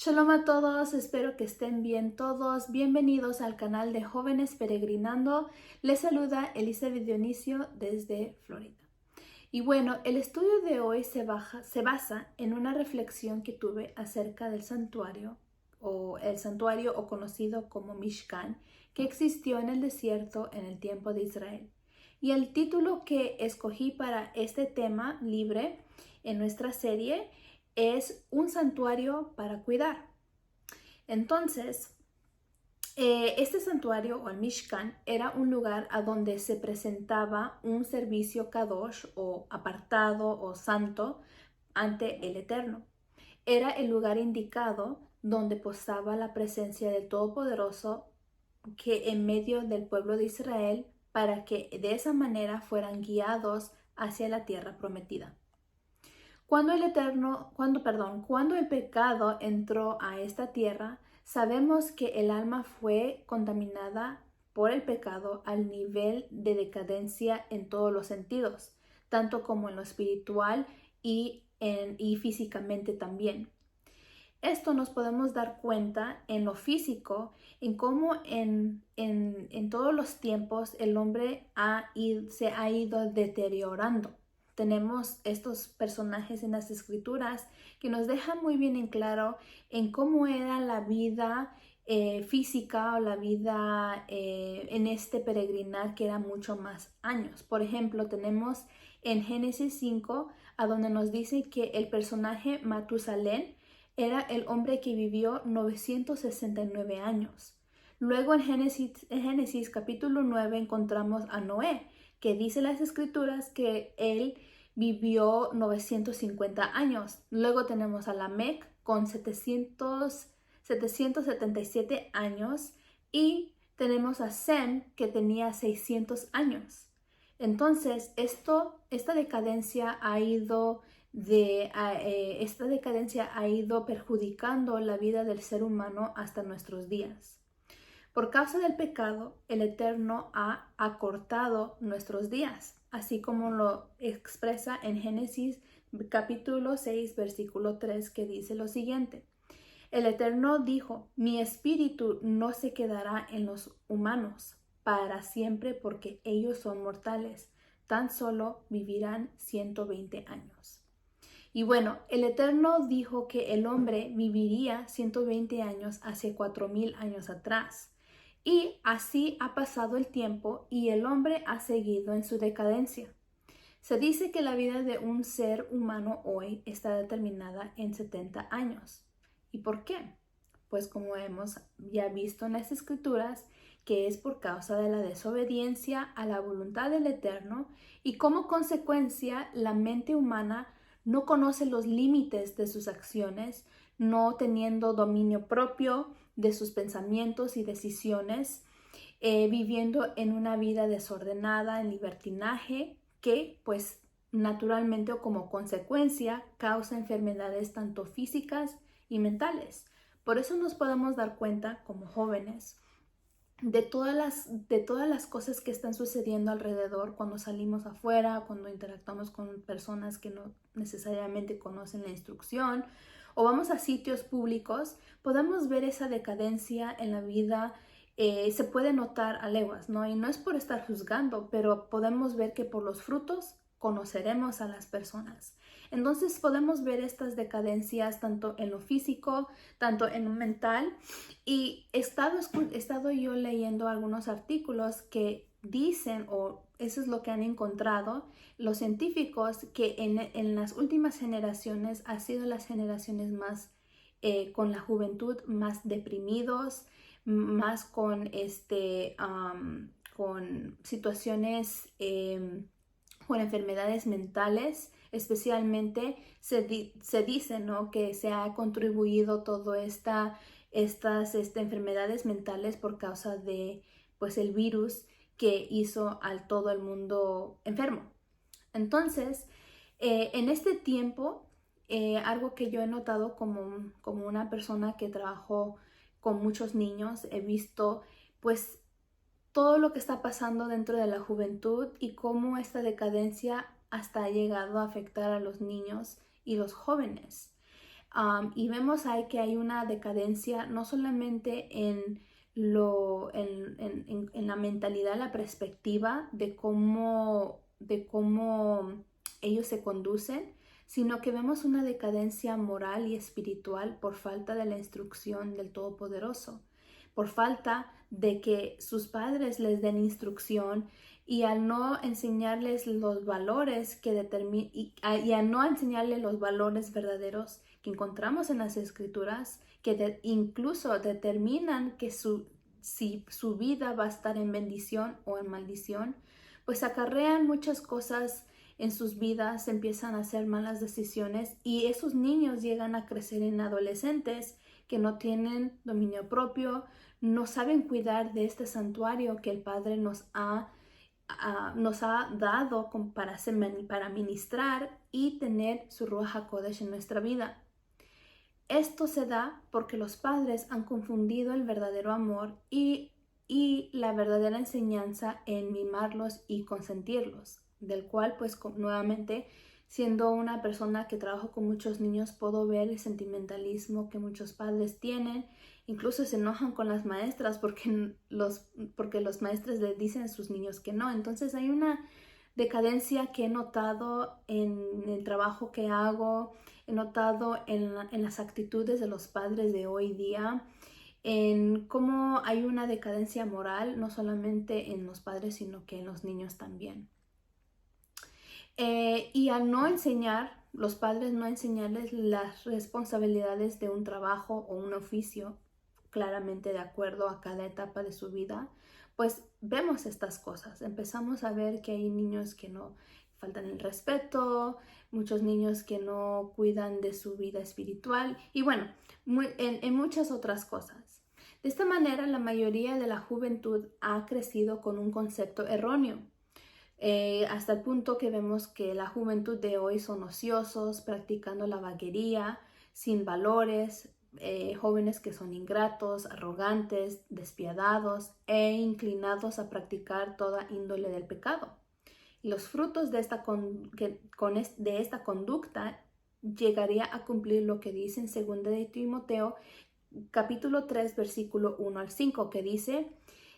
Shalom a todos, espero que estén bien todos. Bienvenidos al canal de Jóvenes Peregrinando. Les saluda Elizabeth Dionisio desde Florida. Y bueno, el estudio de hoy se basa en una reflexión que tuve acerca del santuario o conocido como Mishkan, que existió en el desierto en el tiempo de Israel. Y el título que escogí para este tema libre en nuestra serie es Un santuario para cuidar. Entonces, este santuario o el Mishkan era un lugar a donde se presentaba un servicio kadosh o apartado o santo ante el Eterno. Era el lugar indicado donde posaba la presencia del Todopoderoso que en medio del pueblo de Israel para que de esa manera fueran guiados hacia la tierra prometida. Cuando el pecado entró a esta tierra, sabemos que el alma fue contaminada por el pecado al nivel de decadencia en todos los sentidos, tanto como en lo espiritual y físicamente también. Esto nos podemos dar cuenta en lo físico, en cómo en todos los tiempos el hombre se ha ido deteriorando. Tenemos estos personajes en las escrituras que nos dejan muy bien en claro en cómo era la vida física o la vida en este peregrinar que era mucho más años. Por ejemplo, tenemos en Génesis 5 a donde nos dice que el personaje Matusalén era el hombre que vivió 969 años. Luego en Génesis capítulo 9 encontramos a Noé, que dice las escrituras que él vivió 950 años. Luego tenemos a Lamec con 777 años y tenemos a Sem que tenía 600 años. Entonces, esta decadencia ha ido perjudicando la vida del ser humano hasta nuestros días. Por causa del pecado, el Eterno ha acortado nuestros días, así como lo expresa en Génesis capítulo 6, versículo 3, que dice lo siguiente. El Eterno dijo, mi espíritu no se quedará en los humanos para siempre porque ellos son mortales, tan solo vivirán 120 años. Y bueno, el Eterno dijo que el hombre viviría 120 años hace 4000 años atrás. Y así ha pasado el tiempo y el hombre ha seguido en su decadencia. Se dice que la vida de un ser humano hoy está determinada en 70 años. ¿Y por qué? Pues como hemos ya visto en las escrituras, que es por causa de la desobediencia a la voluntad del Eterno y como consecuencia la mente humana no conoce los límites de sus acciones, no teniendo dominio propio de sus pensamientos y decisiones, viviendo en una vida desordenada, en libertinaje, que pues naturalmente o como consecuencia causa enfermedades tanto físicas y mentales. Por eso nos podemos dar cuenta como jóvenes de todas las cosas que están sucediendo alrededor cuando salimos afuera, cuando interactuamos con personas que no necesariamente conocen la instrucción o vamos a sitios públicos, podemos ver esa decadencia en la vida. Se puede notar a leguas, ¿no? Y no es por estar juzgando, pero podemos ver que por los frutos conoceremos a las personas. Entonces podemos ver estas decadencias tanto en lo físico, tanto en lo mental. Y he estado yo leyendo algunos artículos que dicen, o eso es lo que han encontrado los científicos, que en las últimas generaciones ha sido las generaciones más con la juventud más deprimidos, más con con situaciones con enfermedades mentales, especialmente se dice, ¿no?, que se ha contribuido todas estas enfermedades mentales por causa de pues el virus que hizo a todo el mundo enfermo. Entonces, en este tiempo, algo que yo he notado como una persona que trabajó con muchos niños, he visto pues todo lo que está pasando dentro de la juventud y cómo esta decadencia hasta ha llegado a afectar a los niños y los jóvenes. Y vemos ahí que hay una decadencia no solamente en la mentalidad, la perspectiva de cómo ellos se conducen, sino que vemos una decadencia moral y espiritual por falta de la instrucción del Todopoderoso, por falta de que sus padres les den instrucción y al no enseñarles los valores y al no enseñarles los valores verdaderos que encontramos en las Escrituras, que incluso determinan que si su vida va a estar en bendición o en maldición, pues acarrean muchas cosas en sus vidas, empiezan a hacer malas decisiones y esos niños llegan a crecer en adolescentes que no tienen dominio propio, no saben cuidar de este santuario que el Padre nos ha dado para ministrar y tener su Ruach HaKodesh en nuestra vida. Esto se da porque los padres han confundido el verdadero amor y la verdadera enseñanza en mimarlos y consentirlos, del cual pues nuevamente, siendo una persona que trabajo con muchos niños, puedo ver el sentimentalismo que muchos padres tienen. Incluso se enojan con las maestras porque los maestros les dicen a sus niños que no. Entonces hay una decadencia que he notado en el trabajo que hago, he notado en las actitudes de los padres de hoy día, en cómo hay una decadencia moral, no solamente en los padres, sino que en los niños también. Y al no enseñar, los padres no enseñarles las responsabilidades de un trabajo o un oficio, claramente de acuerdo a cada etapa de su vida, pues vemos estas cosas. Empezamos a ver que hay niños que no faltan el respeto, muchos niños que no cuidan de su vida espiritual y bueno, en muchas otras cosas. De esta manera, la mayoría de la juventud ha crecido con un concepto erróneo. Hasta el punto que vemos que la juventud de hoy son ociosos, practicando la vaguería, sin valores, jóvenes que son ingratos, arrogantes, despiadados e inclinados a practicar toda índole del pecado. Y los frutos de esta conducta llegaría a cumplir lo que dice en 2 de Timoteo capítulo 3 versículo 1 al 5, que dice: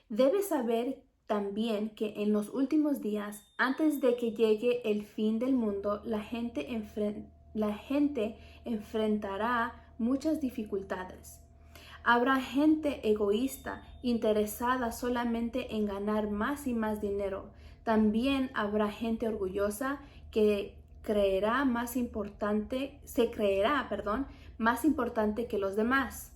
debes saber también que en los últimos días, antes de que llegue el fin del mundo, la gente enfrentará muchas dificultades. Habrá gente egoísta, interesada solamente en ganar más y más dinero. También habrá gente orgullosa que se creerá más importante que los demás.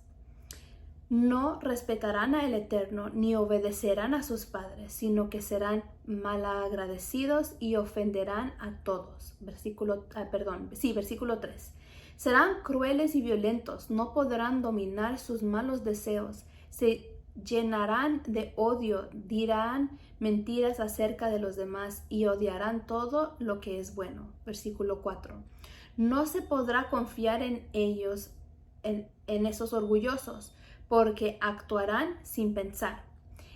No respetarán al Eterno ni obedecerán a sus padres, sino que serán malagradecidos y ofenderán a todos. Versículo 3. Serán crueles y violentos, no podrán dominar sus malos deseos, se llenarán de odio, dirán mentiras acerca de los demás y odiarán todo lo que es bueno. Versículo 4. No se podrá confiar en ellos, en esos orgullosos, porque actuarán sin pensar.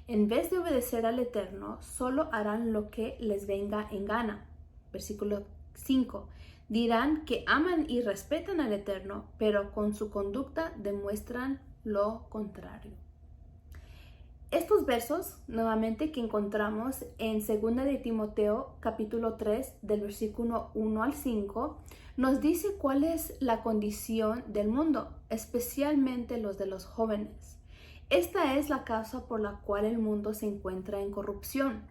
En vez de obedecer al Eterno, solo harán lo que les venga en gana. Versículo 5. Dirán que aman y respetan al Eterno, pero con su conducta demuestran lo contrario. Estos versos, nuevamente, que encontramos en 2 de Timoteo, capítulo 3, del versículo 1 al 5, nos dice cuál es la condición del mundo, especialmente los de los jóvenes. Esta es la causa por la cual el mundo se encuentra en corrupción,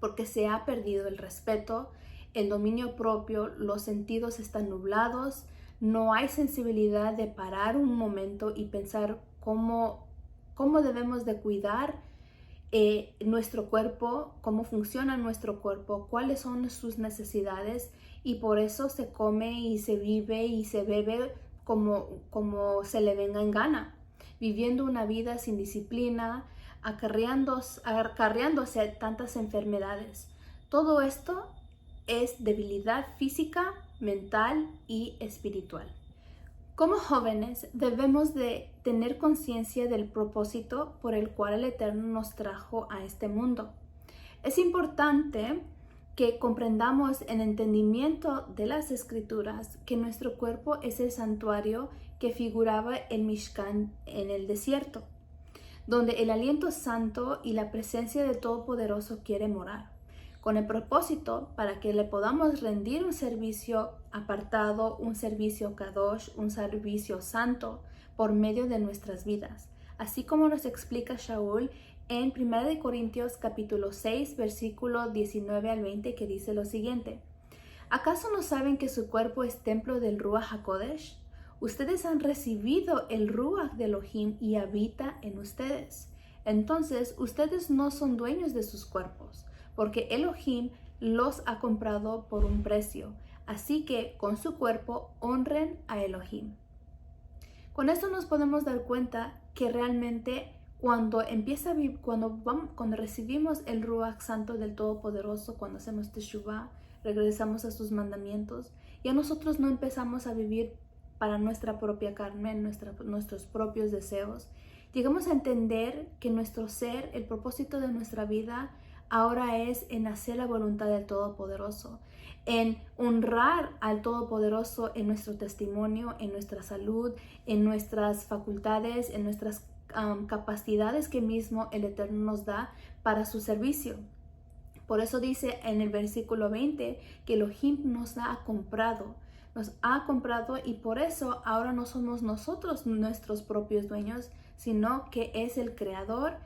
porque se ha perdido el respeto, el dominio propio, los sentidos están nublados, no hay sensibilidad de parar un momento y pensar cómo debemos de cuidar nuestro cuerpo, cómo funciona nuestro cuerpo, cuáles son sus necesidades, y por eso se come y se vive y se bebe como se le venga en gana, viviendo una vida sin disciplina, acarreándose tantas enfermedades. Todo esto es debilidad física, mental y espiritual. Como jóvenes debemos de tener conciencia del propósito por el cual el Eterno nos trajo a este mundo. Es importante que comprendamos en entendimiento de las Escrituras que nuestro cuerpo es el santuario que figuraba el Mishkan en el desierto, donde el aliento santo y la presencia del Todopoderoso quiere morar, con el propósito para que le podamos rendir un servicio apartado, un servicio kadosh, un servicio santo por medio de nuestras vidas, así como nos explica Shaul en 1 Corintios capítulo 6, versículo 19 al 20, que dice lo siguiente: ¿Acaso no saben que su cuerpo es templo del Ruach HaKodesh? Ustedes han recibido el Ruach de Elohim y habita en ustedes. Entonces, ustedes no son dueños de sus cuerpos, porque Elohim los ha comprado por un precio. Así que, con su cuerpo, honren a Elohim. Con esto nos podemos dar cuenta que realmente cuando recibimos el Ruach Santo del Todopoderoso, cuando hacemos Teshuvah, regresamos a sus mandamientos, ya nosotros no empezamos a vivir para nuestra propia carne, nuestros propios deseos. Llegamos a entender que nuestro ser, el propósito de nuestra vida, ahora es en hacer la voluntad del Todopoderoso, en honrar al Todopoderoso en nuestro testimonio, en nuestra salud, en nuestras facultades, en nuestras capacidades que mismo el Eterno nos da para su servicio. Por eso dice en el versículo 20 que Elohim nos ha comprado y por eso ahora no somos nosotros nuestros propios dueños, sino que es el Creador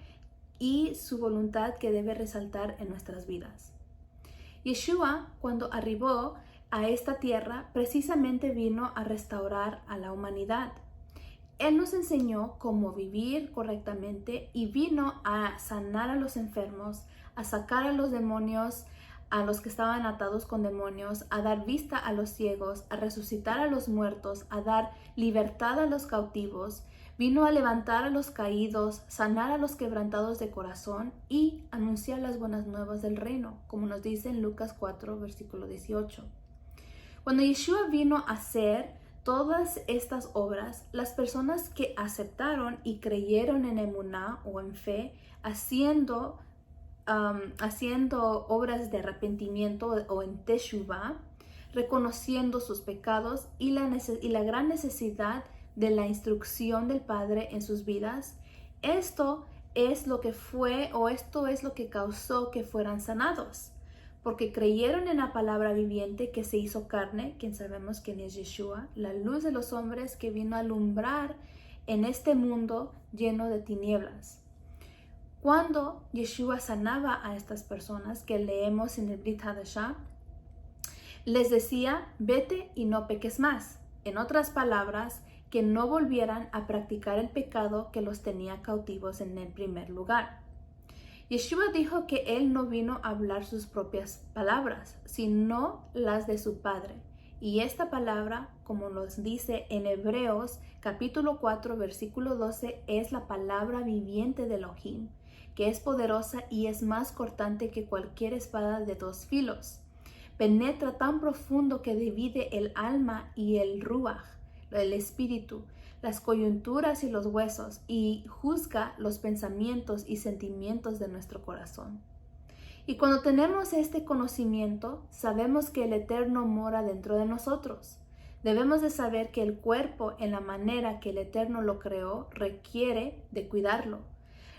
y su voluntad que debe resaltar en nuestras vidas. Yeshua, cuando arribó a esta tierra, precisamente vino a restaurar a la humanidad. Él nos enseñó cómo vivir correctamente y vino a sanar a los enfermos, a sacar a los demonios, a los que estaban atados con demonios, a dar vista a los ciegos, a resucitar a los muertos, a dar libertad a los cautivos. Vino a levantar a los caídos, sanar a los quebrantados de corazón y anunciar las buenas nuevas del reino, como nos dice en Lucas 4, versículo 18. Cuando Yeshua vino a hacer todas estas obras, las personas que aceptaron y creyeron en emuná o en fe, haciendo obras de arrepentimiento o en teshuvah, reconociendo sus pecados y la gran necesidad de la instrucción del Padre en sus vidas, esto es lo que causó que fueran sanados, porque creyeron en la palabra viviente que se hizo carne, quien sabemos quién es Yeshua, la luz de los hombres que vino a alumbrar en este mundo lleno de tinieblas. Cuando Yeshua sanaba a estas personas que leemos en el Brit Hadashah, les decía: vete y no peques más. En otras palabras, que no volvieran a practicar el pecado que los tenía cautivos en el primer lugar. Yeshua dijo que él no vino a hablar sus propias palabras, sino las de su Padre. Y esta palabra, como nos dice en Hebreos capítulo 4, versículo 12, es la palabra viviente de Elohim, que es poderosa y es más cortante que cualquier espada de dos filos. Penetra tan profundo que divide el alma y el ruach, el espíritu, las coyunturas y los huesos, y juzga los pensamientos y sentimientos de nuestro corazón. Y cuando tenemos este conocimiento, sabemos que el Eterno mora dentro de nosotros. Debemos de saber que el cuerpo, en la manera que el Eterno lo creó, requiere de cuidarlo.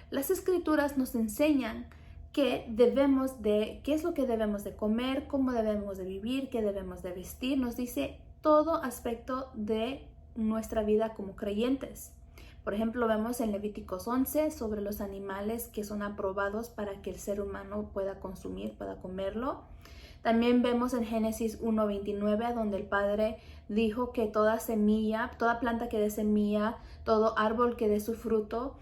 Las Escrituras nos enseñan qué es lo que debemos de comer, cómo debemos de vivir, qué debemos de vestir. Nos dice todo aspecto de nuestra vida como creyentes. Por ejemplo, vemos en Levíticos 11 sobre los animales que son aprobados para que el ser humano pueda comerlo. También vemos en Génesis 1:29, donde el Padre dijo que toda semilla, toda planta que dé semilla, todo árbol que dé su fruto,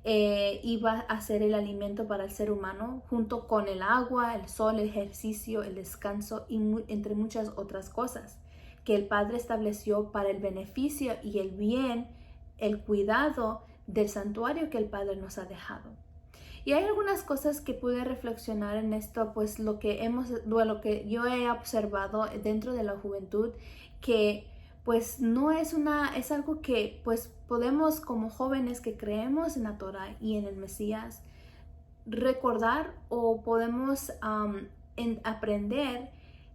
iba a ser el alimento para el ser humano, junto con el agua, el sol, el ejercicio, el descanso y entre muchas otras cosas que el Padre estableció para el beneficio y el bien, el cuidado del santuario que el Padre nos ha dejado. Y hay algunas cosas que pude reflexionar en esto, pues lo que yo he observado dentro de la juventud, que pues no es es algo que pues podemos, como jóvenes que creemos en la Torah y en el Mesías, recordar, o podemos en aprender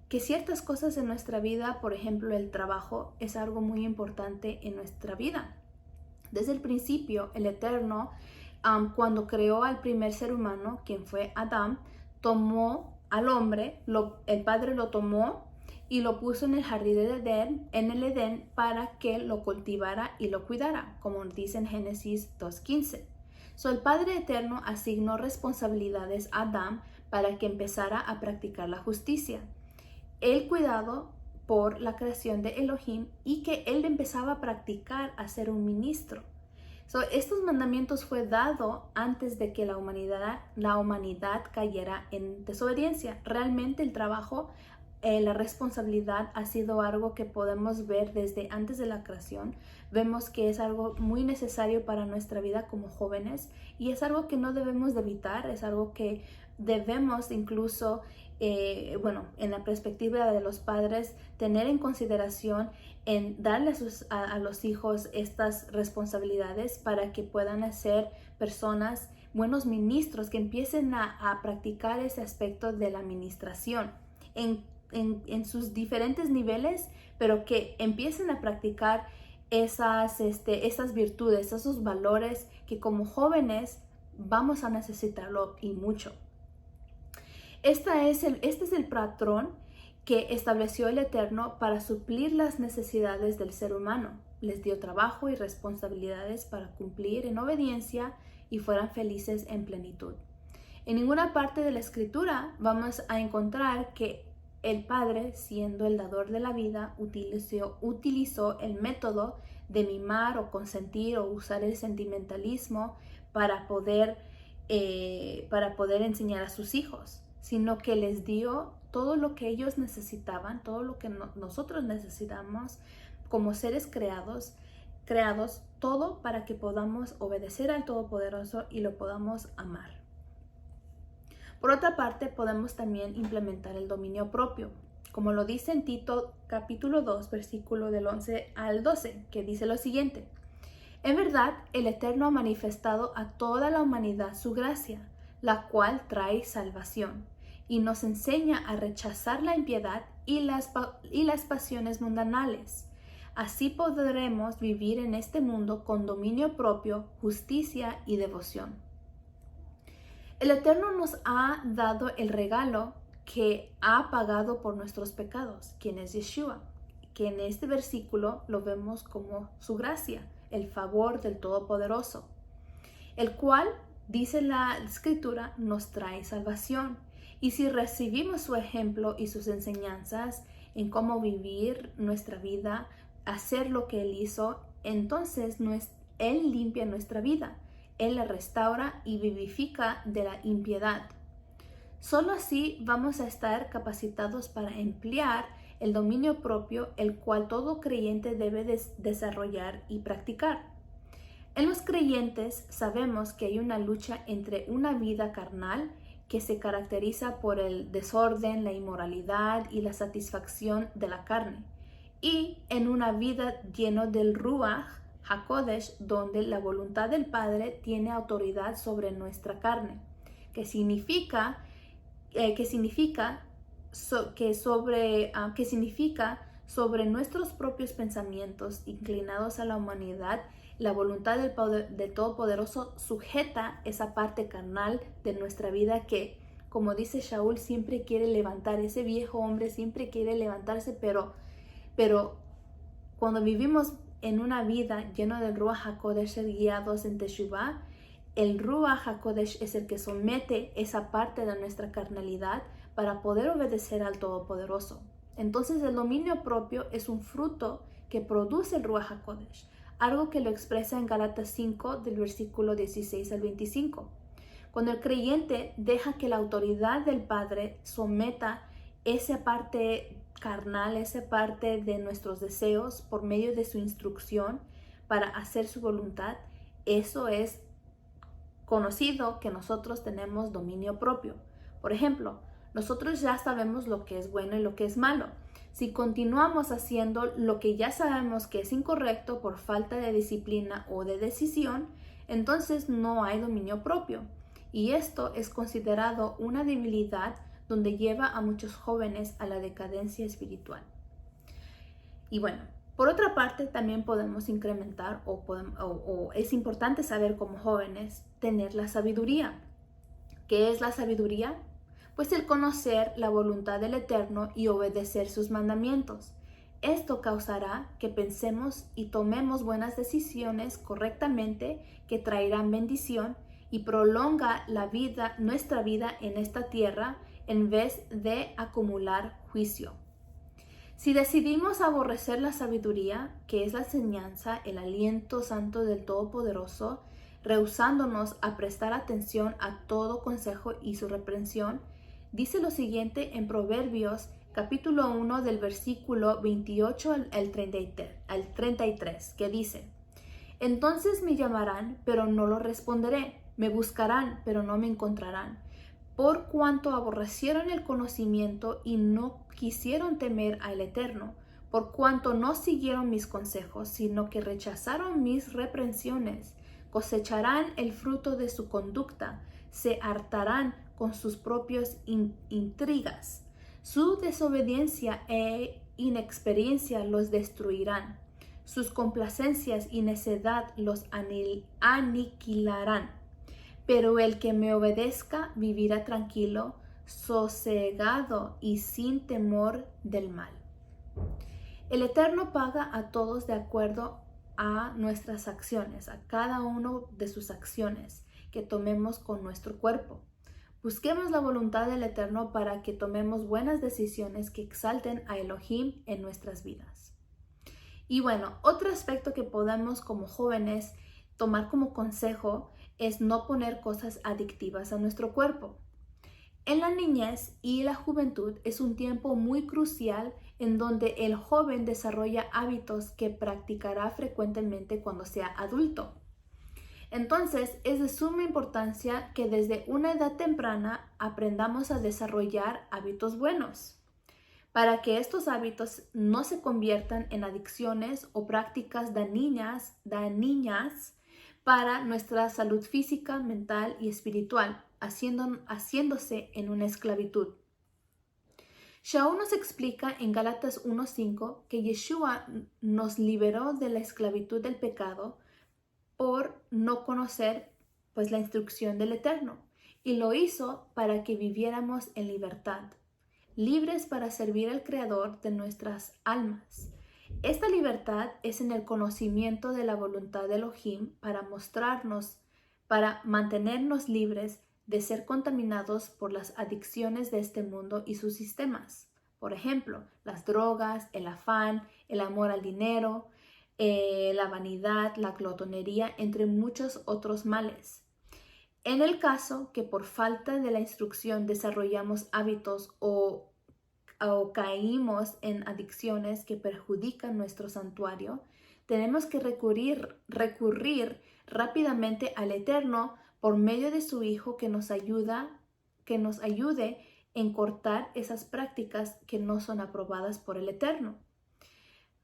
que ciertas cosas en nuestra vida, por ejemplo, el trabajo, es algo muy importante en nuestra vida. Desde el principio, el Eterno, cuando creó al primer ser humano, quien fue Adán, tomó al hombre, el Padre lo tomó y lo puso en el jardín de Edén, en el Edén, para que lo cultivara y lo cuidara, como dice en Génesis 2:15. El Padre Eterno asignó responsabilidades a Adán para que empezara a practicar la justicia, el cuidado por la creación de Elohim, y que él empezaba a practicar a ser un ministro. Estos mandamientos fue dado antes de que la humanidad cayera en desobediencia. Realmente el trabajo, la responsabilidad ha sido algo que podemos ver desde antes de la creación. Vemos que es algo muy necesario para nuestra vida como jóvenes y es algo que no debemos de evitar, es algo que debemos incluso, en la perspectiva de los padres, tener en consideración en darle a los hijos estas responsabilidades para que puedan ser personas, buenos ministros, que empiecen a practicar ese aspecto de la administración en sus diferentes niveles, pero que empiecen a practicar esas virtudes, esos valores que como jóvenes vamos a necesitarlo y mucho. Este es el patrón que estableció el Eterno para suplir las necesidades del ser humano. Les dio trabajo y responsabilidades para cumplir en obediencia y fueran felices en plenitud. En ninguna parte de la Escritura vamos a encontrar que el Padre, siendo el dador de la vida, utilizó el método de mimar o consentir o usar el sentimentalismo para poder enseñar a sus hijos, sino que les dio todo lo que ellos necesitaban, todo lo que nosotros necesitamos como seres creados, todo para que podamos obedecer al Todopoderoso y lo podamos amar. Por otra parte, podemos también implementar el dominio propio, como lo dice en Tito capítulo 2, versículo del 11 al 12, que dice lo siguiente: En verdad, el Eterno ha manifestado a toda la humanidad su gracia, la cual trae salvación, y nos enseña a rechazar la impiedad y las pasiones mundanales. Así podremos vivir en este mundo con dominio propio, justicia y devoción. El Eterno nos ha dado el regalo que ha pagado por nuestros pecados, quien es Yeshua, que en este versículo lo vemos como su gracia, el favor del Todopoderoso, el cual, dice la Escritura, nos trae salvación. Y si recibimos su ejemplo y sus enseñanzas en cómo vivir nuestra vida, hacer lo que Él hizo, entonces Él limpia nuestra vida. Él la restaura y vivifica de la impiedad. Solo así vamos a estar capacitados para emplear el dominio propio, el cual todo creyente debe desarrollar y practicar. En los creyentes sabemos que hay una lucha entre una vida carnal que se caracteriza por el desorden, la inmoralidad y la satisfacción de la carne, y en una vida llena del Ruach HaKodesh, donde la voluntad del Padre tiene autoridad sobre nuestra carne, que significa sobre nuestros propios pensamientos inclinados a la humanidad. La voluntad del Todopoderoso sujeta esa parte carnal de nuestra vida que, como dice Shaul, siempre quiere levantar, ese viejo hombre siempre quiere levantarse, pero cuando vivimos en una vida llena del Ruach HaKodesh, guiados en Teshuvah, el Ruach HaKodesh es el que somete esa parte de nuestra carnalidad para poder obedecer al Todopoderoso. Entonces el dominio propio es un fruto que produce el Ruach HaKodesh, algo que lo expresa en Gálatas 5 del versículo 16 al 25. Cuando el creyente deja que la autoridad del Padre someta esa parte carnal, esa parte de nuestros deseos por medio de su instrucción para hacer su voluntad, eso es conocido que nosotros tenemos dominio propio. Por ejemplo, nosotros ya sabemos lo que es bueno y lo que es malo. Si continuamos haciendo lo que ya sabemos que es incorrecto por falta de disciplina o de decisión, entonces no hay dominio propio. Y esto es considerado una debilidad donde lleva a muchos jóvenes a la decadencia espiritual. Y bueno, por otra parte, también podemos incrementar o es importante saber como jóvenes tener la sabiduría. ¿Qué es la sabiduría? Pues el conocer la voluntad del Eterno y obedecer sus mandamientos. Esto causará que pensemos y tomemos buenas decisiones correctamente que traerán bendición y prolonga nuestra vida en esta tierra en vez de acumular juicio. Si decidimos aborrecer la sabiduría, que es la enseñanza, el aliento santo del Todopoderoso, rehusándonos a prestar atención a todo consejo y su reprensión, dice lo siguiente en Proverbios capítulo 1 del versículo 28 al 33, que dice: Entonces me llamarán, pero no lo responderé, me buscarán, pero no me encontrarán. Por cuanto aborrecieron el conocimiento y no quisieron temer al Eterno, por cuanto no siguieron mis consejos, sino que rechazaron mis reprensiones, cosecharán el fruto de su conducta, se hartarán con sus propias intrigas. Su desobediencia e inexperiencia los destruirán. Sus complacencias y necedad los aniquilarán. Pero el que me obedezca vivirá tranquilo, sosegado y sin temor del mal. El Eterno paga a todos de acuerdo a nuestras acciones, a cada uno de sus acciones que tomemos con nuestro cuerpo. Busquemos la voluntad del Eterno para que tomemos buenas decisiones que exalten a Elohim en nuestras vidas. Y bueno, otro aspecto que podemos como jóvenes tomar como consejo es no poner cosas adictivas a nuestro cuerpo. En la niñez y la juventud es un tiempo muy crucial en donde el joven desarrolla hábitos que practicará frecuentemente cuando sea adulto. Entonces, es de suma importancia que desde una edad temprana aprendamos a desarrollar hábitos buenos, para que estos hábitos no se conviertan en adicciones o prácticas dañinas para nuestra salud física, mental y espiritual, haciéndose en una esclavitud. Shaul nos explica en Gálatas 1:5 que Yeshua nos liberó de la esclavitud del pecado por no conocer pues la instrucción del Eterno, y lo hizo para que viviéramos en libertad, libres para servir al Creador de nuestras almas. Esta libertad es en el conocimiento de la voluntad de Elohim para mantenernos libres de ser contaminados por las adicciones de este mundo y sus sistemas. Por ejemplo, las drogas, el afán, el amor al dinero, la vanidad, la glotonería, entre muchos otros males. En el caso que por falta de la instrucción desarrollamos hábitos o caímos en adicciones que perjudican nuestro santuario, tenemos que recurrir rápidamente al Eterno por medio de su Hijo que nos ayude en cortar esas prácticas que no son aprobadas por el Eterno.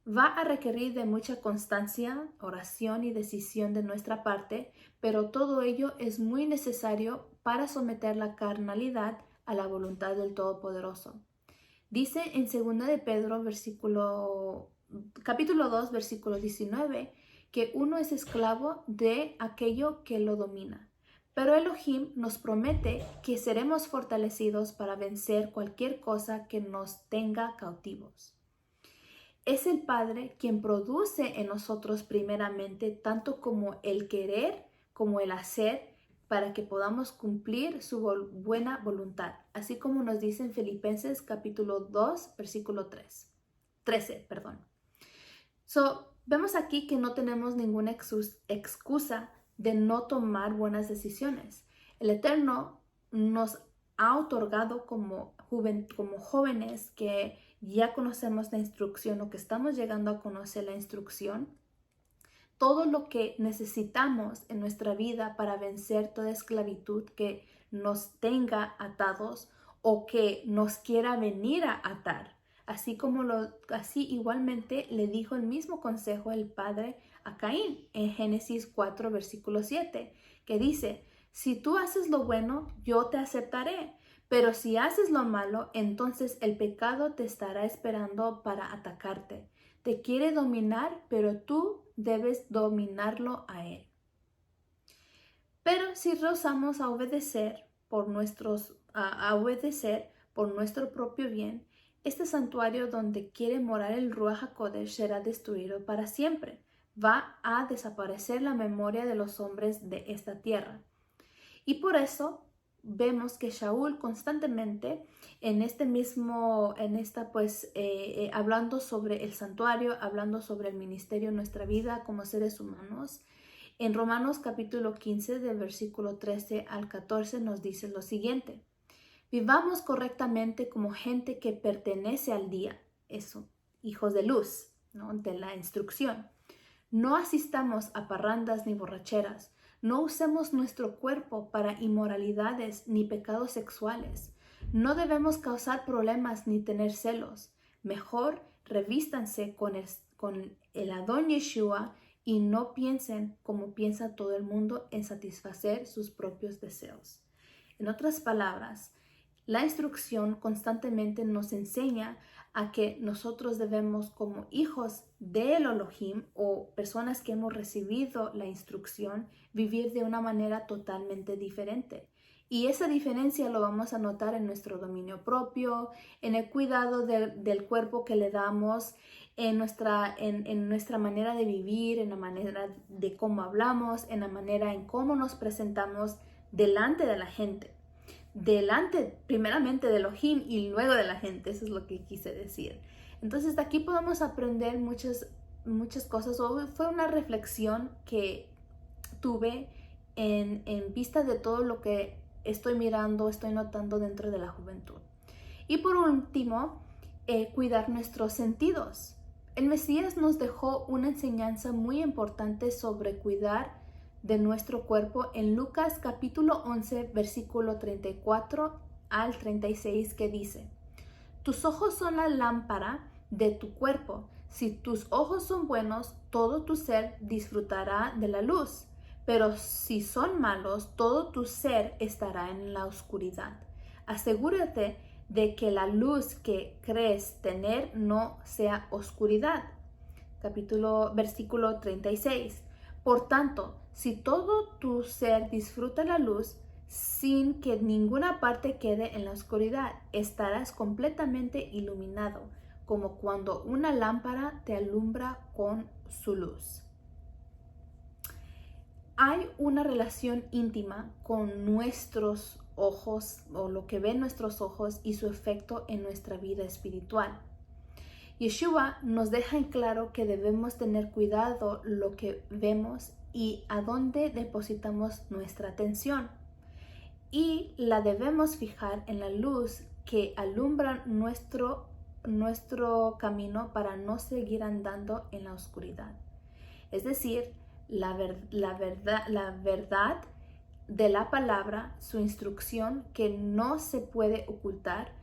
Va a requerir de mucha constancia, oración y decisión de nuestra parte, pero todo ello es muy necesario para someter la carnalidad a la voluntad del Todopoderoso. Dice en 2 de Pedro, capítulo 2, versículo 19, que uno es esclavo de aquello que lo domina. Pero Elohim nos promete que seremos fortalecidos para vencer cualquier cosa que nos tenga cautivos. Es el Padre quien produce en nosotros primeramente tanto como el querer como el hacer para que podamos cumplir su buena voluntad, así como nos dice en Filipenses capítulo 2, versículo 13. Vemos aquí que no tenemos ninguna excusa de no tomar buenas decisiones. El Eterno nos ha otorgado como jóvenes que ya conocemos la instrucción o que estamos llegando a conocer la instrucción, todo lo que necesitamos en nuestra vida para vencer toda esclavitud que nos tenga atados o que nos quiera venir a atar. Así igualmente le dijo el mismo consejo el Padre a Caín en Génesis 4, versículo 7, que dice: si tú haces lo bueno, yo te aceptaré, Pero si haces lo malo, entonces el pecado te estará esperando para atacarte. Te quiere dominar, pero tú debes dominarlo a él. Pero si rehusamos a obedecer por nuestro propio bien, este santuario donde quiere morar el Ruach HaKodesh será destruido para siempre. Va a desaparecer la memoria de los hombres de esta tierra. Y por eso vemos que Shaul constantemente hablando sobre el santuario, hablando sobre el ministerio en nuestra vida como seres humanos, en Romanos capítulo 15 del versículo 13 al 14 nos dice lo siguiente: vivamos correctamente como gente que pertenece al día, eso, hijos de luz, ¿no? De la instrucción. No asistamos a parrandas ni borracheras. No usemos nuestro cuerpo para inmoralidades ni pecados sexuales. No debemos causar problemas ni tener celos. Mejor revístanse con el Adón Yeshua y no piensen como piensa todo el mundo en satisfacer sus propios deseos. En otras palabras, la instrucción constantemente nos enseña a que nosotros debemos, como hijos del Elohim o personas que hemos recibido la instrucción, vivir de una manera totalmente diferente. Y esa diferencia lo vamos a notar en nuestro dominio propio, en el cuidado del cuerpo que le damos, en nuestra manera de vivir, en la manera de cómo hablamos, en la manera en cómo nos presentamos delante de la gente. Delante primeramente de Elohim y luego de la gente, eso es lo que quise decir. Entonces de aquí podemos aprender muchas cosas. Fue una reflexión que tuve en vista de todo lo que estoy mirando, estoy notando dentro de la juventud. Y por último, cuidar nuestros sentidos. El Mesías nos dejó una enseñanza muy importante sobre cuidar de nuestro cuerpo en Lucas capítulo 11 versículo 34 al 36, que dice: tus ojos son la lámpara de tu cuerpo. Si tus ojos son buenos, todo tu ser disfrutará de la luz, pero si son malos, todo tu ser estará en la oscuridad. Asegúrate de que la luz que crees tener no sea oscuridad. Versículo 36. Por tanto, si todo tu ser disfruta la luz, sin que ninguna parte quede en la oscuridad, estarás completamente iluminado, como cuando una lámpara te alumbra con su luz. Hay una relación íntima con nuestros ojos, o lo que ven nuestros ojos, y su efecto en nuestra vida espiritual. Yeshua nos deja en claro que debemos tener cuidado lo que vemos y a dónde depositamos nuestra atención. Y la debemos fijar en la luz que alumbra nuestro camino para no seguir andando en la oscuridad. Es decir, la verdad de la palabra, su instrucción que no se puede ocultar.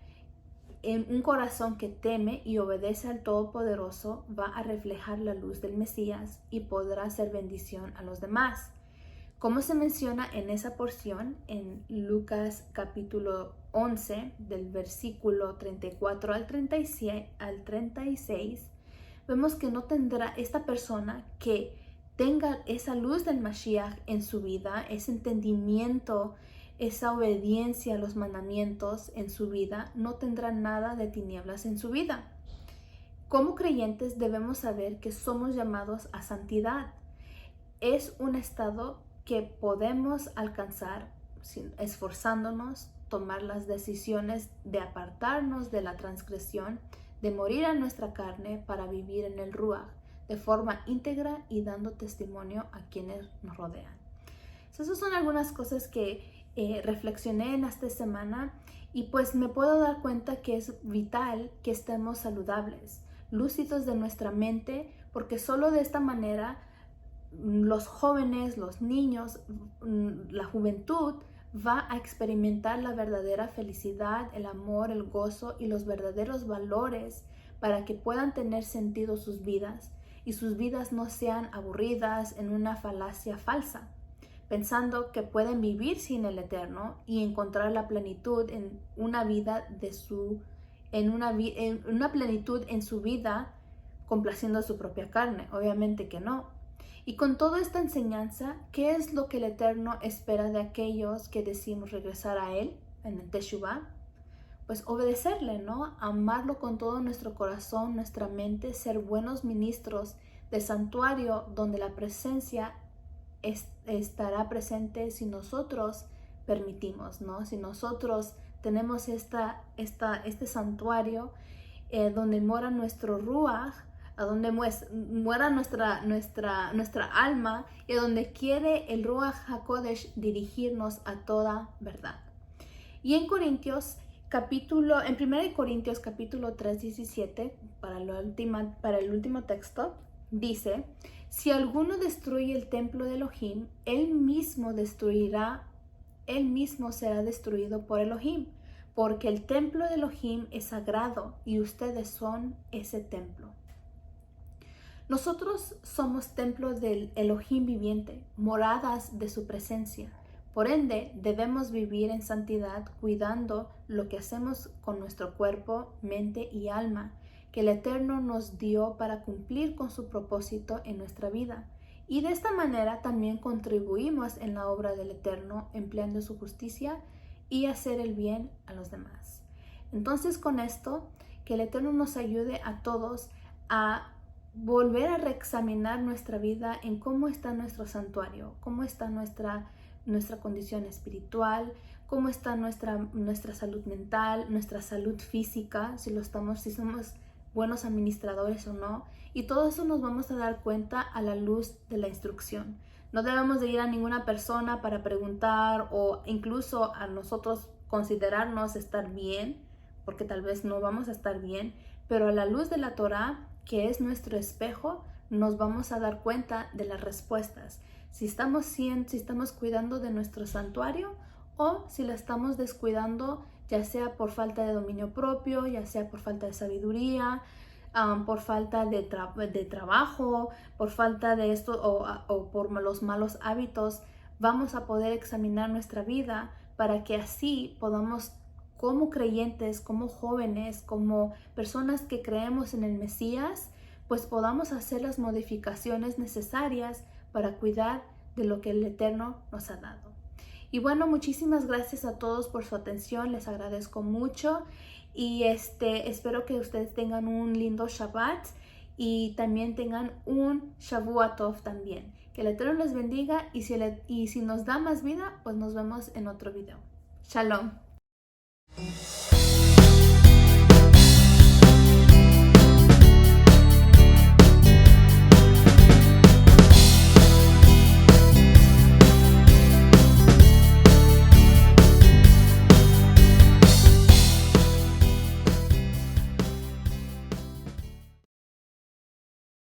En un corazón que teme y obedece al Todopoderoso va a reflejar la luz del Mesías y podrá hacer bendición a los demás. Como se menciona en esa porción, en Lucas capítulo 11, del versículo 34 al 36, vemos que no tendrá esta persona que tenga esa luz del Mashiach en su vida, ese entendimiento, esa obediencia a los mandamientos en su vida, no tendrá nada de tinieblas en su vida. Como creyentes debemos saber que somos llamados a santidad. Es un estado que podemos alcanzar esforzándonos, tomar las decisiones de apartarnos de la transgresión, de morir a nuestra carne para vivir en el Ruach de forma íntegra y dando testimonio a quienes nos rodean. Esas son algunas cosas que reflexioné en esta semana, y pues me puedo dar cuenta que es vital que estemos saludables, lúcidos de nuestra mente, porque solo de esta manera los jóvenes, los niños, la juventud va a experimentar la verdadera felicidad, el amor, el gozo y los verdaderos valores para que puedan tener sentido sus vidas y sus vidas no sean aburridas en una falacia falsa. pensando que pueden vivir sin el Eterno y encontrar la plenitud en una vida en una plenitud en su vida complaciendo a su propia carne. Obviamente que no. Y con toda esta enseñanza, ¿qué es lo que el Eterno espera de aquellos que decimos regresar a Él en el Teshuvah? Pues obedecerle, ¿no? Amarlo con todo nuestro corazón, nuestra mente, ser buenos ministros del santuario donde la presencia estará presente si nosotros permitimos, ¿no? Si nosotros tenemos este santuario donde mora nuestro ruach, a donde muera nuestra alma y a donde quiere el Ruach HaKodesh dirigirnos a toda verdad. Y en Corintios en 1 Corintios capítulo 3, 17, para el último texto, dice: si alguno destruye el templo de Elohim, él mismo será destruido por Elohim, porque el templo de Elohim es sagrado y ustedes son ese templo. Nosotros somos templos del Elohim viviente, moradas de su presencia. Por ende, debemos vivir en santidad, cuidando lo que hacemos con nuestro cuerpo, mente y alma, que el Eterno nos dio para cumplir con su propósito en nuestra vida. Y de esta manera también contribuimos en la obra del Eterno, empleando su justicia y hacer el bien a los demás. Entonces, con esto, que el Eterno nos ayude a todos a volver a reexaminar nuestra vida en cómo está nuestro santuario, cómo está nuestra condición espiritual, cómo está nuestra salud mental, nuestra salud física, si somos buenos administradores o no. Y todo eso nos vamos a dar cuenta a la luz de la instrucción. No debemos de ir a ninguna persona para preguntar o incluso a nosotros considerarnos estar bien, porque tal vez no vamos a estar bien, pero a la luz de la Torá, que es nuestro espejo, nos vamos a dar cuenta de las respuestas. Si estamos cuidando de nuestro santuario o si la estamos descuidando, ya sea por falta de dominio propio, ya sea por falta de sabiduría, por falta de trabajo, por falta de esto o por los malos hábitos. Vamos a poder examinar nuestra vida para que así podamos, como creyentes, como jóvenes, como personas que creemos en el Mesías, pues podamos hacer las modificaciones necesarias para cuidar de lo que el Eterno nos ha dado. Y bueno, muchísimas gracias a todos por su atención, les agradezco mucho y espero que ustedes tengan un lindo Shabbat y también tengan un Shavua Tov también. Que el Eterno les bendiga y si nos da más vida, pues nos vemos en otro video. Shalom.